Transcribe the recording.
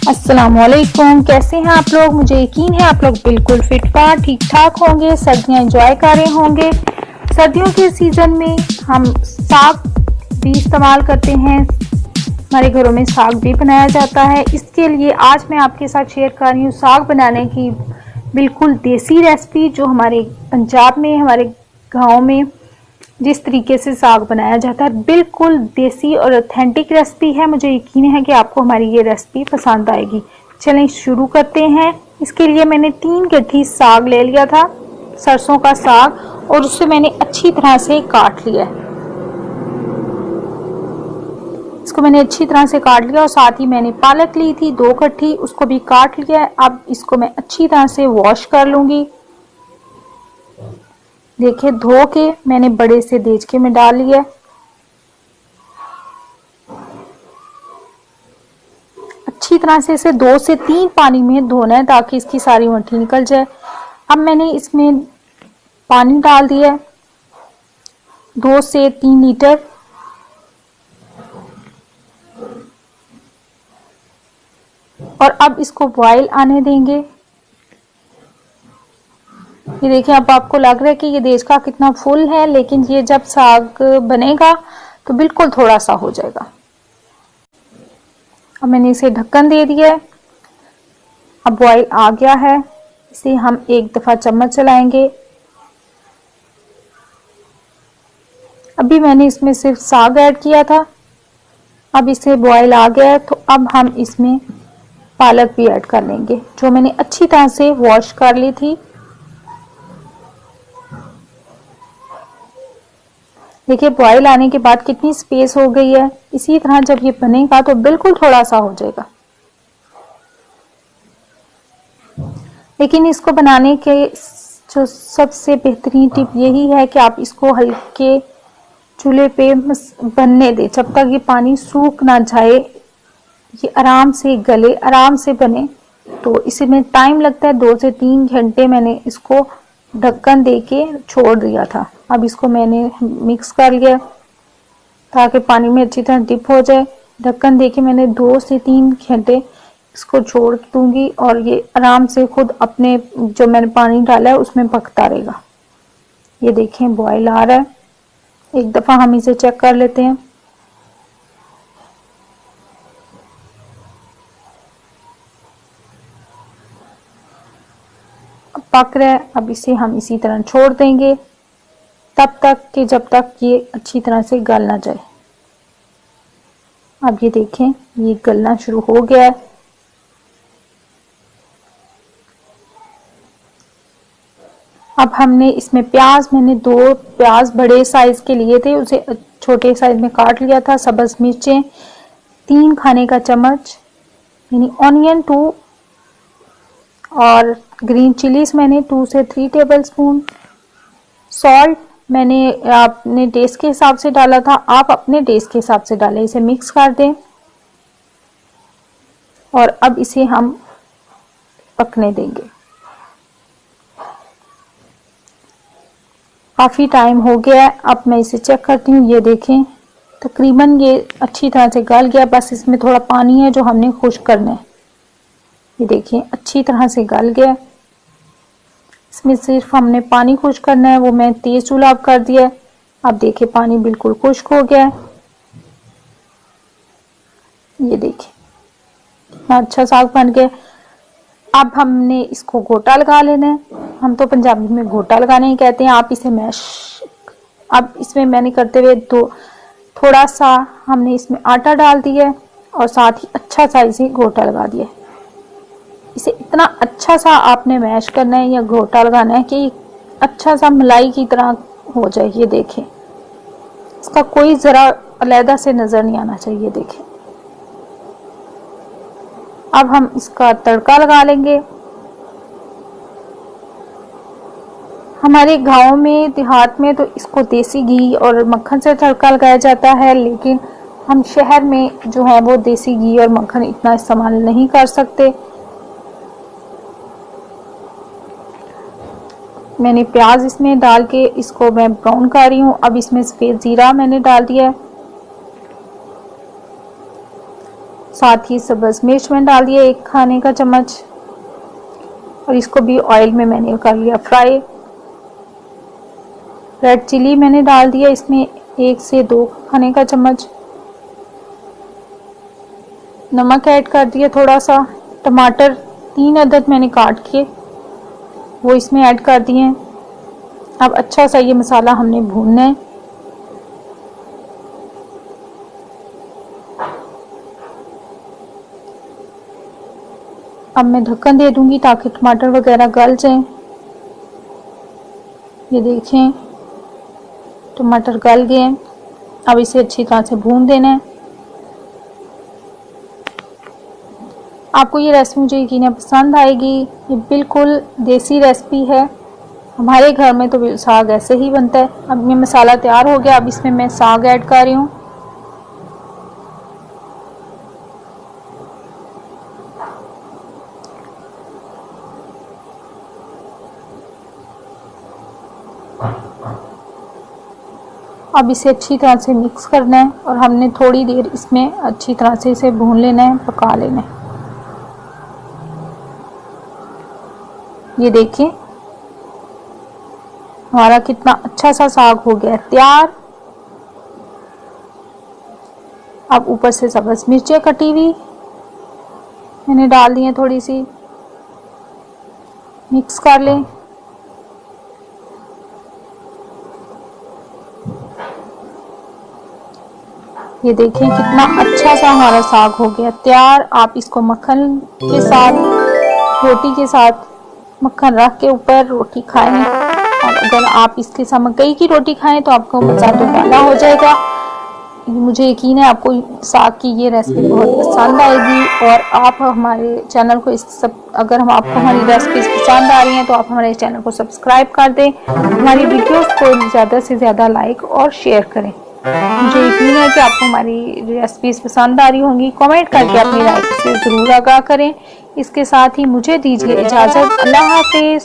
अस्सलामुअलैकुम, कैसे हैं आप लोग। मुझे यकीन है आप लोग बिल्कुल फिट फाट ठीक ठाक होंगे, सर्दियां एंजॉय कर रहे होंगे। सर्दियों के सीज़न में हम साग भी इस्तेमाल करते हैं, हमारे घरों में साग भी बनाया जाता है। इसके लिए आज मैं आपके साथ शेयर कर रही हूँ साग बनाने की बिल्कुल देसी रेसिपी, जो हमारे पंजाब में, हमारे गाँव में जिस तरीके से साग बनाया जाता है, बिल्कुल देसी और ऑथेंटिक रेसिपी है। मुझे यकीन है कि आपको हमारी ये रेसिपी पसंद आएगी। चलें शुरू करते हैं। इसके लिए मैंने 3 गट्ठी साग ले लिया था, सरसों का साग, और उसे मैंने अच्छी तरह से काट लिया है। इसको मैंने अच्छी तरह से काट लिया और साथ ही मैंने पालक ली थी 2 गट्ठी, उसको भी काट लिया है। अब इसको मैं अच्छी तरह से वॉश कर लूंगी। देखिए, धो के मैंने बड़े से देचके में डाल लिया। अच्छी तरह से इसे 2 से 3 पानी में धोना है ताकि इसकी सारी मट्टी निकल जाए। अब मैंने इसमें पानी डाल दिया 2 से 3 लीटर। और अब इसको बॉयल आने देंगे। ये देखिए, अब आपको लग रहा है कि ये देचका कितना फुल है, लेकिन ये जब साग बनेगा तो बिल्कुल थोड़ा सा हो जाएगा। अब मैंने इसे ढक्कन दे दिया है। अब बॉयल आ गया है, इसे हम एक दफा चम्मच चलाएंगे। अभी मैंने इसमें सिर्फ साग ऐड किया था। अब इसे बॉयल आ गया है तो अब हम इसमें पालक भी ऐड कर लेंगे, जो मैंने अच्छी तरह से वॉश कर ली थी। देखिए, बॉयल आने के बाद कितनी स्पेस हो गई है। इसी तरह जब ये बनेगा तो बिल्कुल थोड़ा सा हो जाएगा। लेकिन इसको बनाने के जो सबसे बेहतरीन टिप यही है कि आप इसको हल्के चूल्हे पे बनने दें, जब तक ये पानी सूख ना जाए, ये आराम से गले, आराम से बने। तो इसमें टाइम लगता है 2 से 3 घंटे। मैंने इसको ढक्कन दे के छोड़ दिया था। अब इसको मैंने मिक्स कर लिया ताकि पानी में अच्छी तरह डिप हो जाए। ढक्कन दे के मैंने 2 से 3 घंटे इसको छोड़ दूंगी और ये आराम से खुद अपने जो मैंने पानी डाला है उसमें पकता रहेगा। ये देखें, बॉयल आ रहा है। एक दफा हम इसे चेक कर लेते हैं। अब पक रहा है। अब इसे हम इसी तरह छोड़ देंगे तब तक कि जब तक ये अच्छी तरह से गल ना जाए। अब ये देखें, ये गलना शुरू हो गया है। अब हमने इसमें प्याज, मैंने 2 प्याज बड़े साइज के लिए थे, उसे छोटे साइज में काट लिया था। सब्ज मिर्चें 3 खाने का चम्मच, यानी ऑनियन 2, और ग्रीन चिलीज मैंने 2 से 3 टेबल स्पून। सॉल्ट मैंने अपने टेस्ट के हिसाब से डाला था, आप अपने टेस्ट के हिसाब से डालें। इसे मिक्स कर दें और अब इसे हम पकने देंगे। काफ़ी टाइम हो गया है। अब मैं इसे चेक करती हूँ। ये देखें, तकरीबन ये अच्छी तरह से गल गया। बस इसमें थोड़ा पानी है जो हमने खुश्क करना है। ये देखिए, अच्छी तरह से गल गया। इसमें सिर्फ हमने पानी खुश्क करना है, वो मैं तेज चूल्हा कर दिया। अब देखिए, पानी बिल्कुल खुश्क हो गया है। ये देखिए, कितना अच्छा साग बन गया। अब हमने इसको घोटा लगा लेना है। हम तो पंजाबी में घोटा लगाने ही कहते हैं, आप इसे मैश। अब इसमें मैंने करते हुए थोड़ा सा हमने इसमें आटा डाल दिया और साथ ही अच्छा सा इसे घोटा लगा दिया। इसे इतना अच्छा सा आपने मैश करना है या घोटा लगाना है कि अच्छा सा मलाई की तरह हो जाए। ये देखें, इसका कोई जरा अलहदा से नजर नहीं आना चाहिए। देखें, अब हम इसका तड़का लगा लेंगे। हमारे गांव में, देहात में तो इसको देसी घी और मक्खन से तड़का लगाया जाता है, लेकिन हम शहर में जो है वो देसी घी और मक्खन इतना इस्तेमाल नहीं कर सकते। मैंने प्याज इसमें डाल के इसको मैं ब्राउन कर रही हूँ। अब इसमें सफ़ेद ज़ीरा मैंने डाल दिया है। साथ ही सब्ज़ मिर्च में डाल दिया 1 खाने का चम्मच, और इसको भी ऑयल में मैंने कर लिया फ्राई। रेड चिली मैंने डाल दिया इसमें 1 से 2 खाने का चम्मच। नमक ऐड कर दिया थोड़ा सा। टमाटर 3 अदद मैंने काट के वो इसमें ऐड कर दिए हैं। अब अच्छा सा ये मसाला हमने भूनना है। अब मैं ढक्कन दे दूंगी ताकि टमाटर वगैरह गल जाएं। ये देखें टमाटर गल गए हैं। अब इसे अच्छी तरह से भून देना है। आपको ये रेसिपी मुझे यकीनन पसंद आएगी। ये बिल्कुल देसी रेसिपी है। हमारे घर में तो साग ऐसे ही बनता है। अब ये मसाला तैयार हो गया। अब इसमें मैं साग ऐड कर रही हूँ। अब इसे अच्छी तरह से मिक्स करना है और हमने थोड़ी देर इसमें अच्छी तरह से इसे भून लेना है, पका लेना है। ये देखिए हमारा कितना अच्छा सा साग हो गया तैयार। अब ऊपर से सब्ज़ मिर्चें कटी हुई मैंने डाल दी हैं, थोड़ी सी मिक्स कर लें। ये देखें कितना अच्छा सा हमारा साग हो गया तैयार। आप इसको मक्खन के साथ, रोटी के साथ, मक्खन रख के ऊपर रोटी खाएं, और अगर आप इसके साथ मकई की रोटी खाएं तो आपको मज़ा दोबारा हो जाएगा। मुझे यकीन है आपको साग की ये रेसिपी बहुत पसंद आएगी। और आप हमारे चैनल को अगर आपको हमारी रेसिपीज पसंद आ रही हैं तो आप हमारे चैनल को सब्सक्राइब कर दें। हमारी वीडियोस को ज़्यादा से ज़्यादा लाइक और शेयर करें। मुझे यकीन है कि आपको हमारी रेसिपीज पसंद आ रही होंगी। कमेंट करके अपनी राय से ज़रूर आगाह करें। इसके साथ ही मुझे दीजिए इजाज़त। अल्लाह हाफिज़।